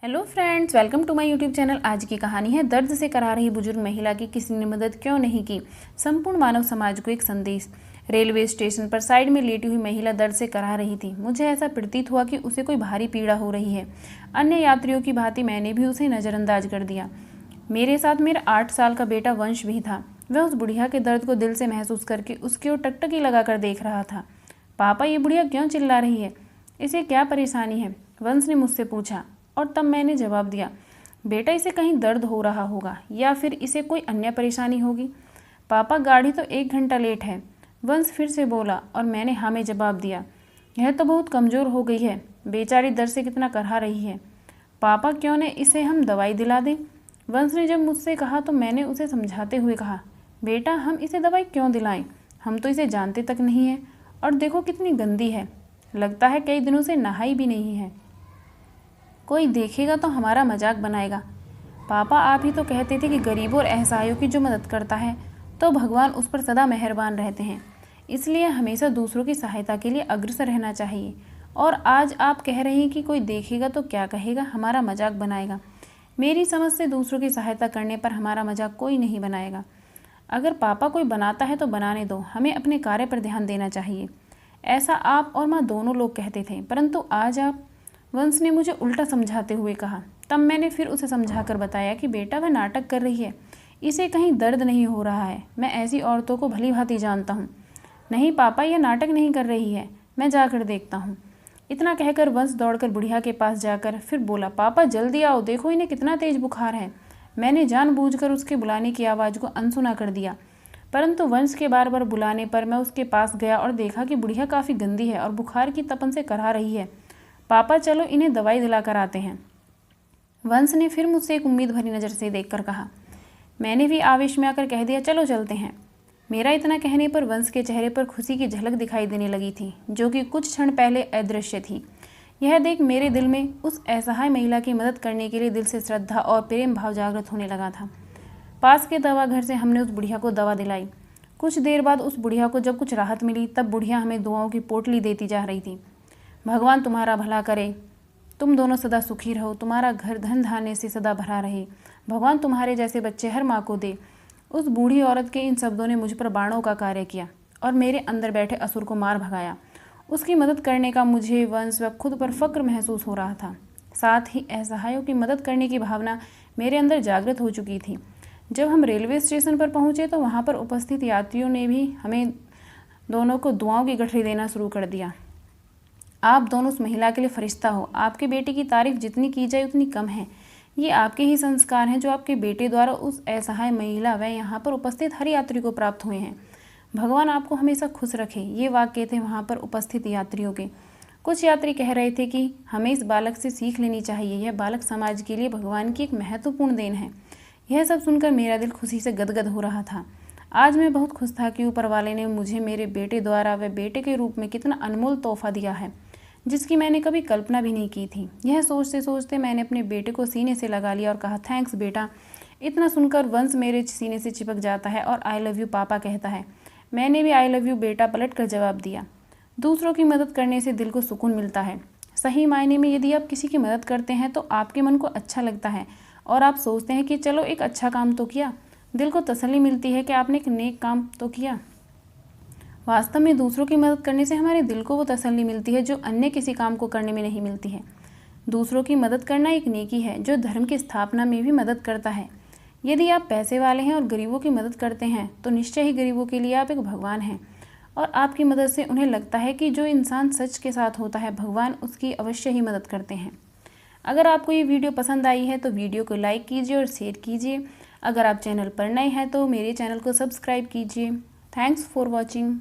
Hello friends, welcome to my YouTube channel. आज की कहानी है दर्द से कराह रही बुजुर्ग महिला की किसी ने मदद क्यों नहीं की। संपूर्ण मानव समाज को एक संदेश। रेलवे स्टेशन पर साइड में लेटी हुई महिला दर्द से कराह रही थी। मुझे ऐसा प्रतीत हुआ कि उसे कोई भारी पीड़ा हो रही है। अन्य यात्रियों की भांति मैंने भी उसे नज़रअंदाज कर दिया। मेरे साथ मेरा 8 साल का बेटा वंश भी था। वह उस बुढ़िया के दर्द को दिल से महसूस करके उसकी ओर टकटकी लगाकर देख रहा था। पापा, ये बुढ़िया क्यों चिल्ला रही है? इसे क्या परेशानी है? वंश ने मुझसे पूछा और तब मैंने जवाब दिया, बेटा, इसे कहीं दर्द हो रहा होगा या फिर इसे कोई अन्य परेशानी होगी। पापा, गाड़ी तो 1 घंटा लेट है। वंश फिर से बोला और मैंने हाँ में जवाब दिया। यह तो बहुत कमज़ोर हो गई है, बेचारी दर्द से कितना कराह रही है। पापा, क्यों न इसे हम दवाई दिला दें? वंश ने जब मुझसे कहा तो मैंने उसे समझाते हुए कहा, बेटा, हम इसे दवाई क्यों दिलाएं? हम तो इसे जानते तक नहीं हैं। और देखो कितनी गंदी है, लगता है कई दिनों से नहाई भी नहीं है। कोई देखेगा तो हमारा मजाक बनाएगा। पापा, आप ही तो कहते थे कि गरीबों और असहायों की जो मदद करता है तो भगवान उस पर सदा मेहरबान रहते हैं, इसलिए हमेशा दूसरों की सहायता के लिए अग्रसर रहना चाहिए। और आज आप कह रहे हैं कि कोई देखेगा तो क्या कहेगा, हमारा मजाक बनाएगा। मेरी समझ से दूसरों की सहायता करने पर हमारा मजाक कोई नहीं बनाएगा। अगर पापा कोई बनाता है तो बनाने दो, हमें अपने कार्य पर ध्यान देना चाहिए। ऐसा आप और माँ दोनों लोग कहते थे, परंतु आज आप। वंश ने मुझे उल्टा समझाते हुए कहा। तब मैंने फिर उसे समझाकर बताया कि बेटा, वह नाटक कर रही है, इसे कहीं दर्द नहीं हो रहा है। मैं ऐसी औरतों को भली भांति जानता हूँ। नहीं पापा, यह नाटक नहीं कर रही है, मैं जाकर देखता हूँ। इतना कहकर वंश दौड़कर बुढ़िया के पास जाकर फिर बोला, पापा जल्दी आओ, देखो इन्हें कितना तेज बुखार है। मैंने जानबूझकर उसके बुलाने की आवाज़ को अनसुना कर दिया, परंतु वंश के बार बार बुलाने पर मैं उसके पास गया और देखा कि बुढ़िया काफ़ी गंदी है और बुखार की तपन से कराह रही है। पापा, चलो इन्हें दवाई दिलाकर आते हैं। वंश ने फिर मुझसे एक उम्मीद भरी नज़र से देखकर कहा। मैंने भी आवेश में आकर कह दिया, चलो चलते हैं। मेरा इतना कहने पर वंश के चेहरे पर खुशी की झलक दिखाई देने लगी थी, जो कि कुछ क्षण पहले अदृश्य थी। यह देख मेरे दिल में उस असहाय महिला की मदद करने के लिए दिल से श्रद्धा और प्रेम भाव जागृत होने लगा था। पास के दवा घर से हमने उस बुढ़िया को दवा दिलाई। कुछ देर बाद उस बुढ़िया को जब कुछ राहत मिली तब बुढ़िया हमें दुआओं की पोटली देती जा रही थी। भगवान तुम्हारा भला करे, तुम दोनों सदा सुखी रहो, तुम्हारा घर धन धान्य से सदा भरा रहे, भगवान तुम्हारे जैसे बच्चे हर माँ को दे। उस बूढ़ी औरत के इन शब्दों ने मुझ पर बाणों का कार्य किया और मेरे अंदर बैठे असुर को मार भगाया। उसकी मदद करने का मुझे वंश व खुद पर फक्र महसूस हो रहा था। साथ ही असहायों की मदद करने की भावना मेरे अंदर जागृत हो चुकी थी। जब हम रेलवे स्टेशन पर पहुँचे तो वहाँ पर उपस्थित यात्रियों ने भी हमें दोनों को दुआओं की गठरी देना शुरू कर दिया। आप दोनों उस महिला के लिए फरिश्ता हो। आपके बेटे की तारीफ जितनी की जाए उतनी कम है। ये आपके ही संस्कार हैं जो आपके बेटे द्वारा उस असहाय महिला व यहाँ पर उपस्थित हर यात्री को प्राप्त हुए हैं। भगवान आपको हमेशा खुश रखे। ये वाक्य थे वहाँ पर उपस्थित यात्रियों के। कुछ यात्री कह रहे थे कि हमें इस बालक से सीख लेनी चाहिए, यह बालक समाज के लिए भगवान की एक महत्वपूर्ण देन है। यह सब सुनकर मेरा दिल खुशी से गदगद हो रहा था। आज मैं बहुत खुश था कि ऊपर वाले ने मुझे मेरे बेटे द्वारा व बेटे के रूप में कितना अनमोल तोहफा दिया है, जिसकी मैंने कभी कल्पना भी नहीं की थी। यह सोचते सोचते मैंने अपने बेटे को सीने से लगा लिया और कहा, थैंक्स बेटा। इतना सुनकर वंश मेरे सीने से चिपक जाता है और आई लव यू पापा कहता है। मैंने भी आई लव यू बेटा पलट कर जवाब दिया। दूसरों की मदद करने से दिल को सुकून मिलता है। सही मायने में यदि आप किसी की मदद करते हैं तो आपके मन को अच्छा लगता है और आप सोचते हैं कि चलो एक अच्छा काम तो किया। दिल को तसल्ली मिलती है कि आपने एक नेक काम तो किया। वास्तव में दूसरों की मदद करने से हमारे दिल को वो तसल्ली मिलती है जो अन्य किसी काम को करने में नहीं मिलती है। दूसरों की मदद करना एक नेकी है जो धर्म की स्थापना में भी मदद करता है। यदि आप पैसे वाले हैं और गरीबों की मदद करते हैं तो निश्चय ही गरीबों के लिए आप एक भगवान हैं और आपकी मदद से उन्हें लगता है कि जो इंसान सच के साथ होता है भगवान उसकी अवश्य ही मदद करते हैं। अगर आपको ये वीडियो पसंद आई है तो वीडियो को लाइक कीजिए और शेयर कीजिए। अगर आप चैनल पर नए हैं तो मेरे चैनल को सब्सक्राइब कीजिए। Thanks for watching.